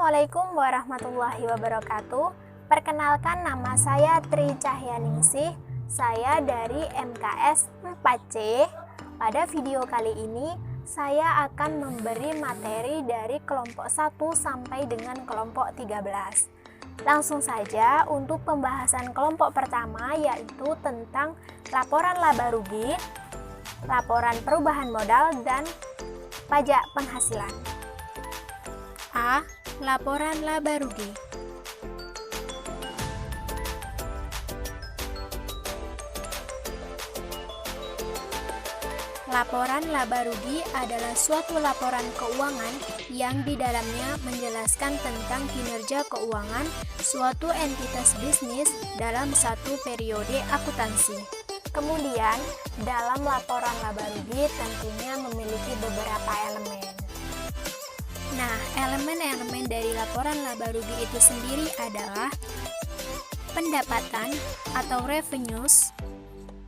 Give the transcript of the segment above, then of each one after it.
Assalamualaikum warahmatullahi wabarakatuh. Perkenalkan, nama saya Tri Cahyaningsih. Saya dari MKS 4C. Pada video kali ini saya akan memberi materi dari kelompok 1 sampai dengan kelompok 13. Langsung saja untuk pembahasan kelompok pertama, yaitu tentang laporan laba rugi, laporan perubahan modal, dan pajak penghasilan. A. Laporan laba rugi. Laporan laba rugi adalah suatu laporan keuangan yang di dalamnya menjelaskan tentang kinerja keuangan suatu entitas bisnis dalam satu periode akuntansi. Kemudian, dalam laporan laba rugi tentunya memiliki beberapa elemen. Nah, elemen-elemen dari laporan laba rugi itu sendiri adalah pendapatan atau revenues,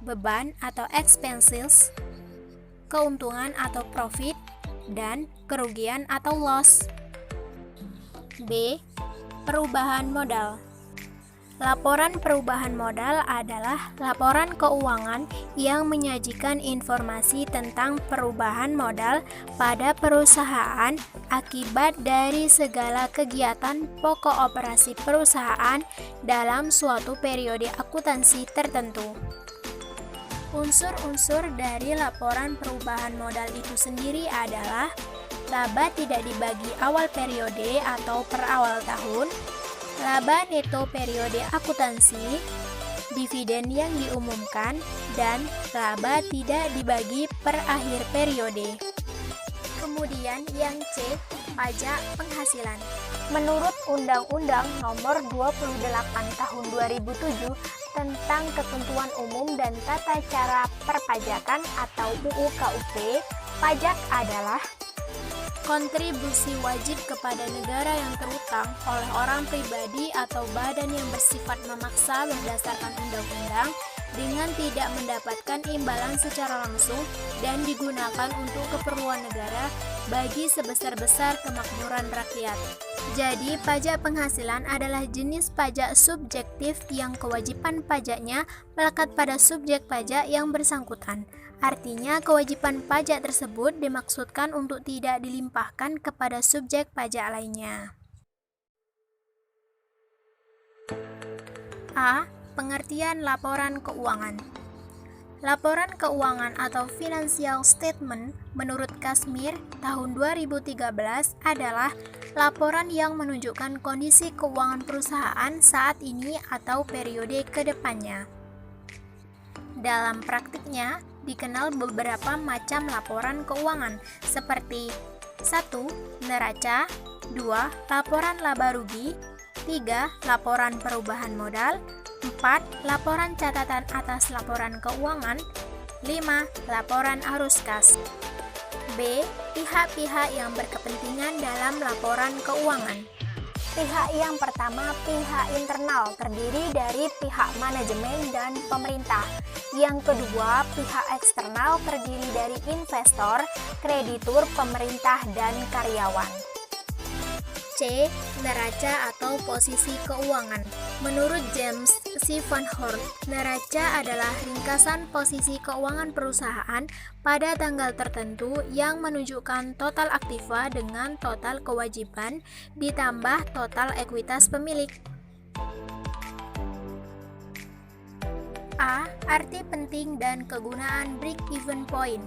beban atau expenses, keuntungan atau profit, dan kerugian atau loss. B. Perubahan modal. Laporan perubahan modal adalah laporan keuangan yang menyajikan informasi tentang perubahan modal pada perusahaan akibat dari segala kegiatan pokok operasi perusahaan dalam suatu periode akuntansi tertentu. Unsur-unsur dari laporan perubahan modal itu sendiri adalah laba tidak dibagi awal periode atau per awal tahun, laba neto periode akuntansi, dividen yang diumumkan, dan laba tidak dibagi per akhir periode. Kemudian yang C, pajak penghasilan. Menurut Undang-Undang Nomor 28 Tahun 2007 tentang Ketentuan Umum dan Tata Cara Perpajakan atau UU KUP, pajak adalah kontribusi wajib kepada negara yang terutang oleh orang pribadi atau badan yang bersifat memaksa berdasarkan undang-undang dengan tidak mendapatkan imbalan secara langsung dan digunakan untuk keperluan negara bagi sebesar-besar kemakmuran rakyat. Jadi, pajak penghasilan adalah jenis pajak subjektif yang kewajiban pajaknya melekat pada subjek pajak yang bersangkutan. Artinya, kewajiban pajak tersebut dimaksudkan untuk tidak dilimpahkan kepada subjek pajak lainnya. A. Pengertian laporan keuangan. Laporan keuangan atau financial statement menurut Kashmir tahun 2013 adalah laporan yang menunjukkan kondisi keuangan perusahaan saat ini atau periode ke depannya. Dalam praktiknya, dikenal beberapa macam laporan keuangan seperti 1. Neraca, 2. Laporan laba rugi, 3. Laporan perubahan modal, 4. Laporan catatan atas laporan keuangan, 5. Laporan arus kas. B. Pihak-pihak yang berkepentingan dalam laporan keuangan. Pihak yang pertama, pihak internal, terdiri dari pihak manajemen dan pemerintah. Yang kedua, pihak eksternal, terdiri dari investor, kreditur, pemerintah, dan karyawan. C. Neraca atau posisi keuangan. Menurut James C. Van Horn, neraca adalah ringkasan posisi keuangan perusahaan pada tanggal tertentu yang menunjukkan total aktiva dengan total kewajiban ditambah total ekuitas pemilik. A. Arti penting dan kegunaan break-even point.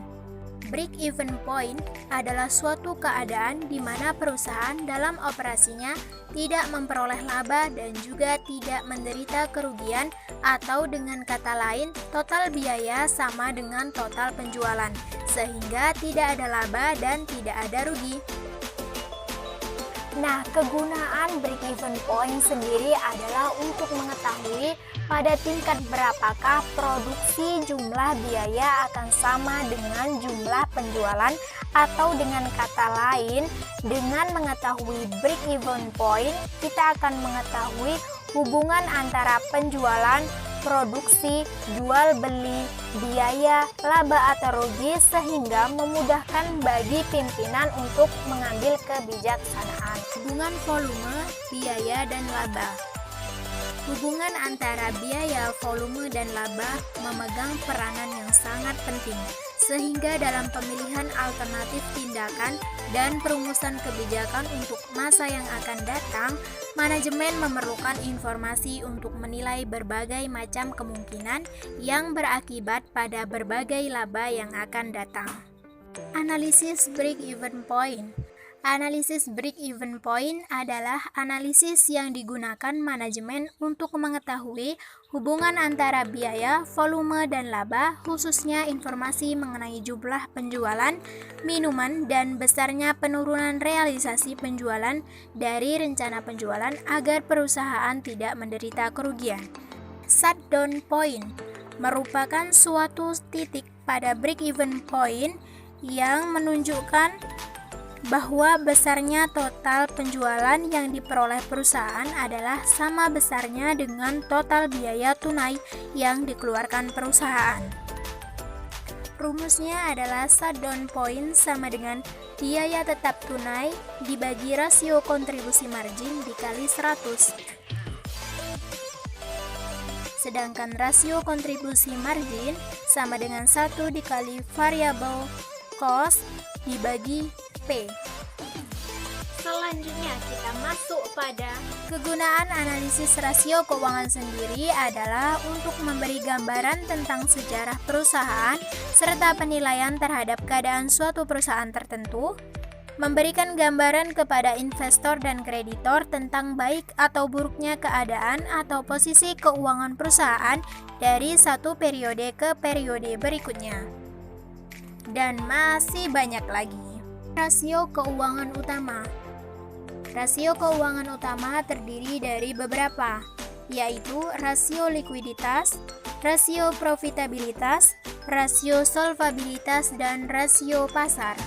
Break-even point adalah suatu keadaan di mana perusahaan dalam operasinya tidak memperoleh laba dan juga tidak menderita kerugian, atau dengan kata lain, total biaya sama dengan total penjualan, sehingga tidak ada laba dan tidak ada rugi. Nah, kegunaan break-even point sendiri adalah untuk mengetahui pada tingkat berapakah produksi jumlah biaya akan sama dengan jumlah penjualan, atau dengan kata lain, dengan mengetahui break-even point, kita akan mengetahui hubungan antara penjualan, produksi, jual beli, biaya, laba atau rugi sehingga memudahkan bagi pimpinan untuk mengambil kebijaksanaan. Hubungan volume, biaya, dan laba. Hubungan antara biaya, volume, dan laba memegang peranan yang sangat penting, sehingga dalam pemilihan alternatif tindakan dan perumusan kebijakan untuk masa yang akan datang, manajemen memerlukan informasi untuk menilai berbagai macam kemungkinan yang berakibat pada berbagai laba yang akan datang. Analisis break-even point. Analisis break-even point adalah analisis yang digunakan manajemen untuk mengetahui hubungan antara biaya, volume, dan laba, khususnya informasi mengenai jumlah penjualan minuman dan besarnya penurunan realisasi penjualan dari rencana penjualan agar perusahaan tidak menderita kerugian. Shutdown point merupakan suatu titik pada break-even point yang menunjukkan bahwa besarnya total penjualan yang diperoleh perusahaan adalah sama besarnya dengan total biaya tunai yang dikeluarkan perusahaan. Rumusnya adalah shutdown point sama dengan biaya tetap tunai dibagi rasio kontribusi margin dikali 100. Sedangkan rasio kontribusi margin sama dengan 1 dikali variable cost dibagi P. Selanjutnya kita masuk pada kegunaan analisis rasio keuangan sendiri adalah untuk memberi gambaran tentang sejarah perusahaan serta penilaian terhadap keadaan suatu perusahaan tertentu, memberikan gambaran kepada investor dan kreditor tentang baik atau buruknya keadaan atau posisi keuangan perusahaan dari satu periode ke periode berikutnya. Dan masih banyak lagi. Rasio keuangan utama. Rasio keuangan utama terdiri dari beberapa, yaitu rasio likuiditas, rasio profitabilitas, rasio solvabilitas, dan rasio pasar.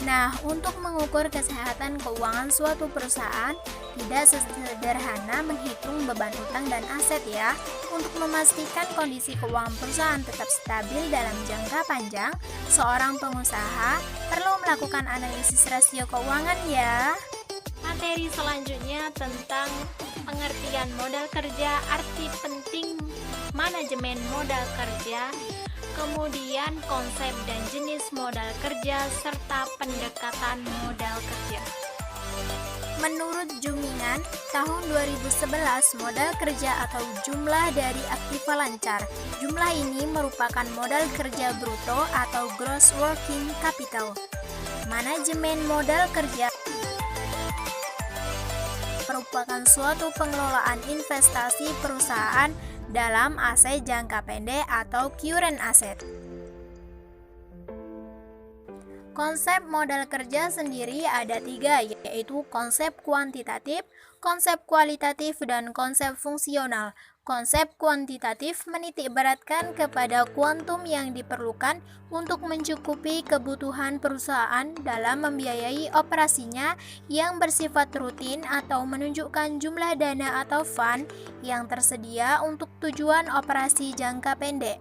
Nah, untuk mengukur kesehatan keuangan suatu perusahaan, tidak sesederhana menghitung beban utang dan aset ya. Untuk memastikan kondisi keuangan perusahaan tetap stabil dalam jangka panjang, seorang pengusaha perlu melakukan analisis rasio keuangan ya. Materi selanjutnya tentang pengertian modal kerja, arti penting manajemen modal kerja, kemudian konsep dan jenis modal kerja, serta pendekatan modal kerja. Menurut Jumingan, tahun 2011 modal kerja atau jumlah dari aktiva lancar. Jumlah ini merupakan modal kerja bruto atau gross working capital. Manajemen modal kerja merupakan suatu pengelolaan investasi perusahaan dalam aset jangka pendek atau current asset. Konsep modal kerja sendiri ada 3, yaitu konsep kuantitatif, konsep kualitatif, dan konsep fungsional. Konsep kuantitatif menitikberatkan kepada kuantum yang diperlukan untuk mencukupi kebutuhan perusahaan dalam membiayai operasinya yang bersifat rutin atau menunjukkan jumlah dana atau fund yang tersedia untuk tujuan operasi jangka pendek.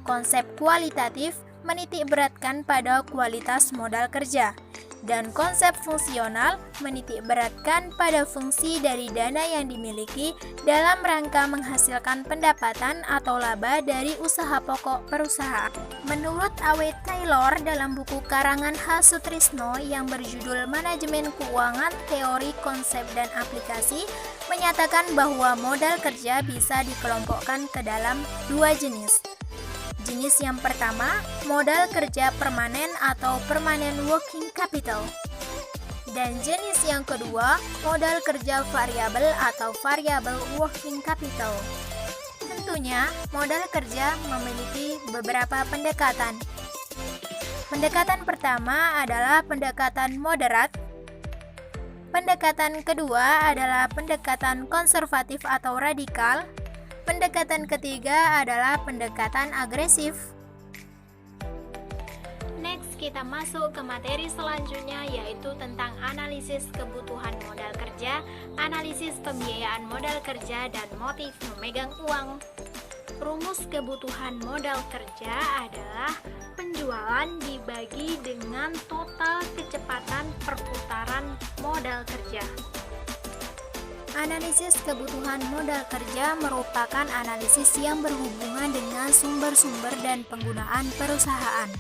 Konsep kualitatif menitikberatkan pada kualitas modal kerja, dan konsep fungsional menitikberatkan pada fungsi dari dana yang dimiliki dalam rangka menghasilkan pendapatan atau laba dari usaha pokok perusahaan. Menurut A.W. Taylor dalam buku karangan H. Sutrisno yang berjudul Manajemen Keuangan, Teori, Konsep, dan Aplikasi, menyatakan bahwa modal kerja bisa dikelompokkan ke dalam 2 jenis. Jenis yang pertama, modal kerja permanen atau permanent working capital. Dan jenis yang kedua, modal kerja variabel atau variable working capital. Tentunya, modal kerja memiliki beberapa pendekatan. Pendekatan pertama adalah pendekatan moderat. Pendekatan kedua adalah pendekatan konservatif atau radikal. Pendekatan ketiga adalah pendekatan agresif. Next, kita masuk ke materi selanjutnya, yaitu tentang analisis kebutuhan modal kerja, analisis pembiayaan modal kerja, dan motif memegang uang. Rumus kebutuhan modal kerja adalah penjualan dibagi dengan total kecepatan perputaran modal kerja. Analisis kebutuhan modal kerja merupakan analisis yang berhubungan dengan sumber-sumber dan penggunaan perusahaan.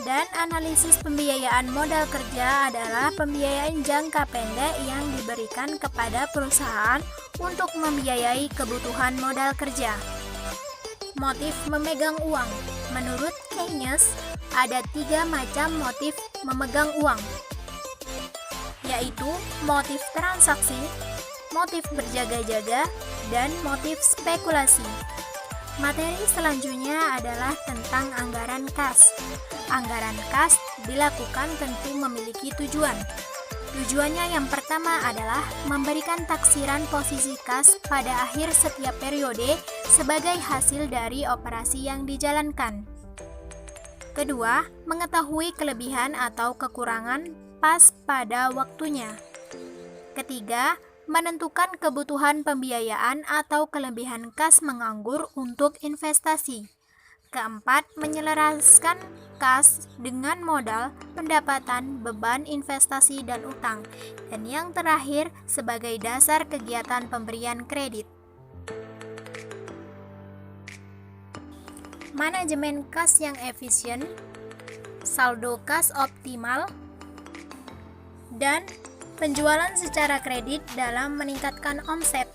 Dan analisis pembiayaan modal kerja adalah pembiayaan jangka pendek yang diberikan kepada perusahaan untuk membiayai kebutuhan modal kerja. Motif memegang uang. Menurut Keynes, ada 3 macam motif memegang uang, yaitu motif transaksi, motif berjaga-jaga, dan motif spekulasi. Materi selanjutnya adalah tentang anggaran kas. Anggaran kas dilakukan tentu memiliki tujuan. Tujuannya yang pertama adalah memberikan taksiran posisi kas pada akhir setiap periode sebagai hasil dari operasi yang dijalankan. Kedua, mengetahui kelebihan atau kekurangan pas pada waktunya. Ketiga, menentukan kebutuhan pembiayaan atau kelebihan kas menganggur untuk investasi. Keempat, menyelaraskan kas dengan modal, pendapatan, beban investasi, dan utang. Dan yang terakhir, sebagai dasar kegiatan pemberian kredit. Manajemen kas yang efisien, saldo kas optimal, dan penjualan secara kredit dalam meningkatkan omset.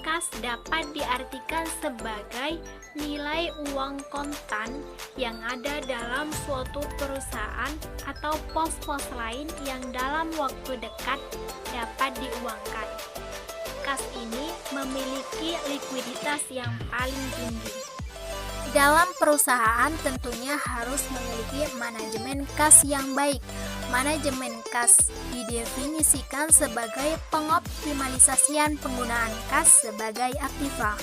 Kas dapat diartikan sebagai nilai uang kontan yang ada dalam suatu perusahaan atau pos-pos lain yang dalam waktu dekat dapat diuangkan. Kas ini memiliki likuiditas yang paling tinggi. Dalam perusahaan tentunya harus memiliki manajemen kas yang baik. Manajemen kas didefinisikan sebagai pengoptimalisasian penggunaan kas sebagai aktiva.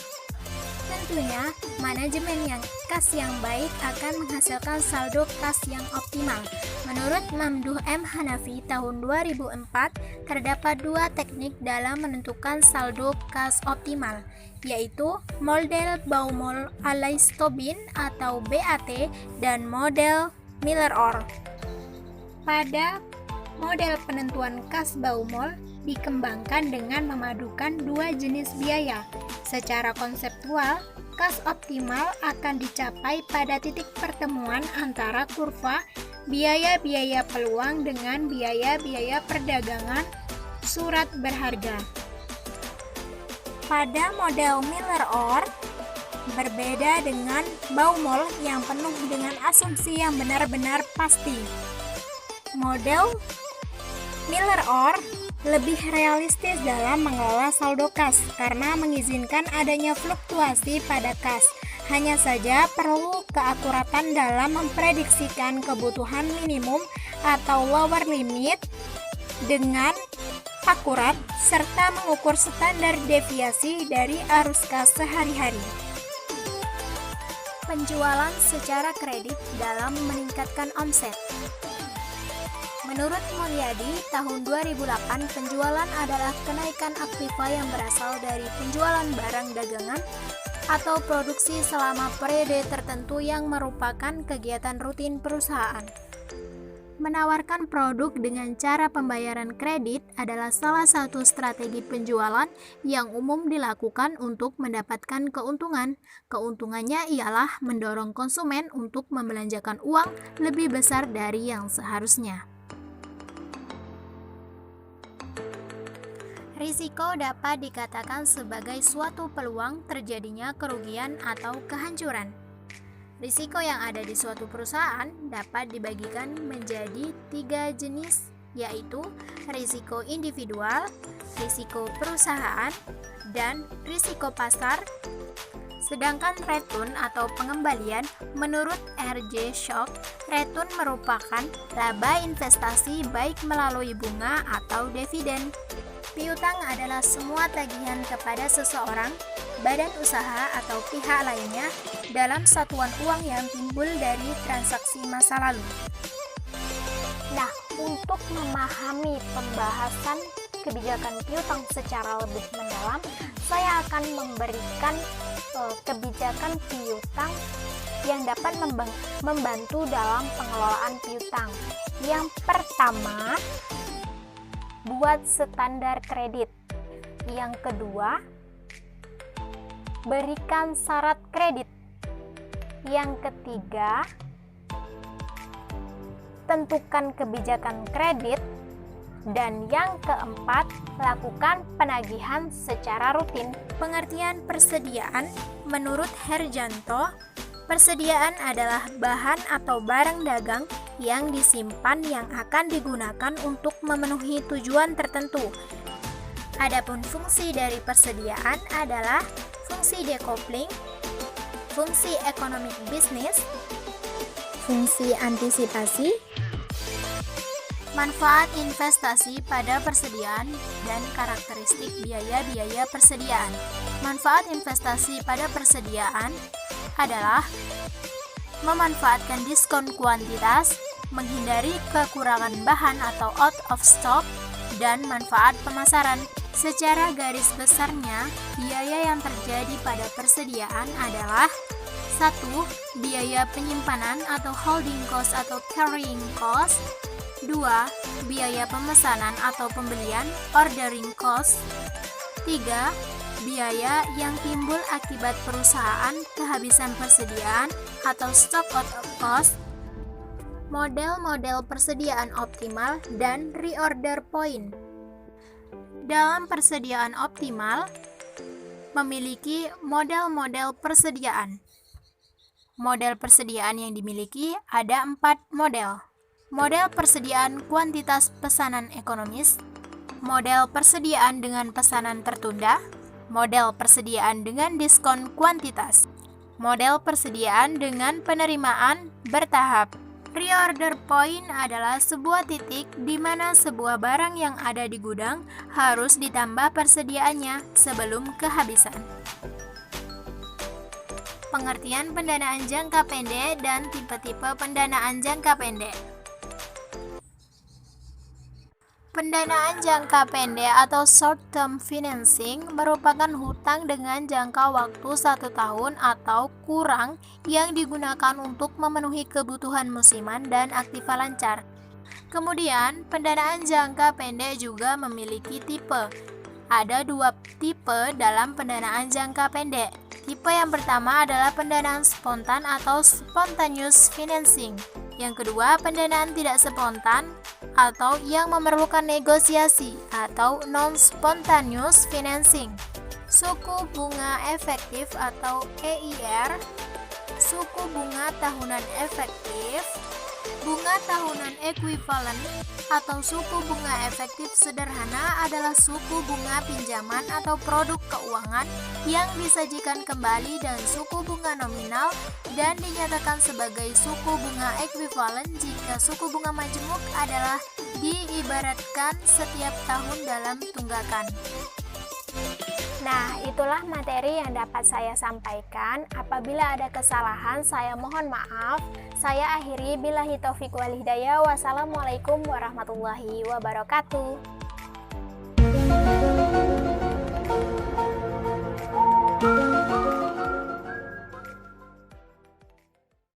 Tentunya, manajemen kas yang baik akan menghasilkan saldo kas yang optimal. Menurut Mamduh M. Hanafi tahun 2004, terdapat 2 teknik dalam menentukan saldo kas optimal, yaitu model Baumol-Alaistobin atau BAT dan model Miller-Orr. Pada model penentuan kas Baumol dikembangkan dengan memadukan 2 jenis biaya. Secara konseptual, kas optimal akan dicapai pada titik pertemuan antara kurva biaya-biaya peluang dengan biaya-biaya perdagangan surat berharga. Pada model Miller-Orr, berbeda dengan Baumol yang penuh dengan asumsi yang benar-benar pasti. Model Miller-Orr lebih realistis dalam mengelola saldo kas karena mengizinkan adanya fluktuasi pada kas. Hanya saja perlu keakuratan dalam memprediksikan kebutuhan minimum atau lower limit dengan akurat serta mengukur standar deviasi dari arus kas sehari-hari. Penjualan secara kredit dalam meningkatkan omset. Menurut Mulyadi, tahun 2008 penjualan adalah kenaikan aktiva yang berasal dari penjualan barang dagangan atau produksi selama periode tertentu yang merupakan kegiatan rutin perusahaan. Menawarkan produk dengan cara pembayaran kredit adalah salah satu strategi penjualan yang umum dilakukan untuk mendapatkan keuntungan. Keuntungannya ialah mendorong konsumen untuk membelanjakan uang lebih besar dari yang seharusnya. Risiko dapat dikatakan sebagai suatu peluang terjadinya kerugian atau kehancuran. Risiko yang ada di suatu perusahaan dapat dibagikan menjadi 3 jenis, yaitu risiko individual, risiko perusahaan, dan risiko pasar. Sedangkan return atau pengembalian menurut R.J. Schock, return merupakan laba investasi baik melalui bunga atau dividen. Piutang adalah semua tagihan kepada seseorang, badan usaha atau pihak lainnya dalam satuan uang yang timbul dari transaksi masa lalu. Nah, untuk memahami pembahasan kebijakan piutang secara lebih mendalam, saya akan memberikan kebijakan piutang yang dapat membantu dalam pengelolaan piutang. Yang pertama, buat standar kredit. Yang kedua, berikan syarat kredit. Yang ketiga, tentukan kebijakan kredit. Dan yang keempat, lakukan penagihan secara rutin. Pengertian persediaan menurut Herjanto, persediaan adalah bahan atau barang dagang yang disimpan yang akan digunakan untuk memenuhi tujuan tertentu. Adapun fungsi dari persediaan adalah fungsi decoupling, fungsi ekonomi bisnis, fungsi antisipasi, manfaat investasi pada persediaan, dan karakteristik biaya-biaya persediaan. Manfaat investasi pada persediaan adalah memanfaatkan diskon kuantitas, menghindari kekurangan bahan atau out of stock, dan manfaat pemasaran. Secara garis besarnya, biaya yang terjadi pada persediaan adalah 1. Biaya penyimpanan atau holding cost atau carrying cost. 2. Biaya pemesanan atau pembelian ordering cost. 3. Biaya yang timbul akibat perusahaan kehabisan persediaan atau stock out of cost. Model-model persediaan optimal dan reorder point. Dalam persediaan optimal, memiliki model-model persediaan. Model persediaan yang dimiliki ada 4 model. Model persediaan kuantitas pesanan ekonomis, model persediaan dengan pesanan tertunda, model persediaan dengan diskon kuantitas, model persediaan dengan penerimaan bertahap. Reorder point adalah sebuah titik di mana sebuah barang yang ada di gudang harus ditambah persediaannya sebelum kehabisan. Pengertian pendanaan jangka pendek dan tipe-tipe pendanaan jangka pendek. Pendanaan jangka pendek atau short-term financing merupakan hutang dengan jangka waktu 1 tahun atau kurang yang digunakan untuk memenuhi kebutuhan musiman dan aktiva lancar. Kemudian, pendanaan jangka pendek juga memiliki tipe. Ada 2 tipe dalam pendanaan jangka pendek. Tipe yang pertama adalah pendanaan spontan atau spontaneous financing. Yang kedua, pendanaan tidak spontan atau yang memerlukan negosiasi atau non-spontaneous financing. Suku bunga efektif atau EIR, suku bunga tahunan efektif, bunga tahunan ekuivalen atau suku bunga efektif sederhana adalah suku bunga pinjaman atau produk keuangan yang disajikan kembali dan suku bunga nominal dan dinyatakan sebagai suku bunga ekuivalen jika suku bunga majemuk adalah diibaratkan setiap tahun dalam tunggakan. Nah, itulah materi yang dapat saya sampaikan. Apabila ada kesalahan, saya mohon maaf. Saya akhiri billahi taufiq wal hidayah. Wassalamualaikum warahmatullahi wabarakatuh.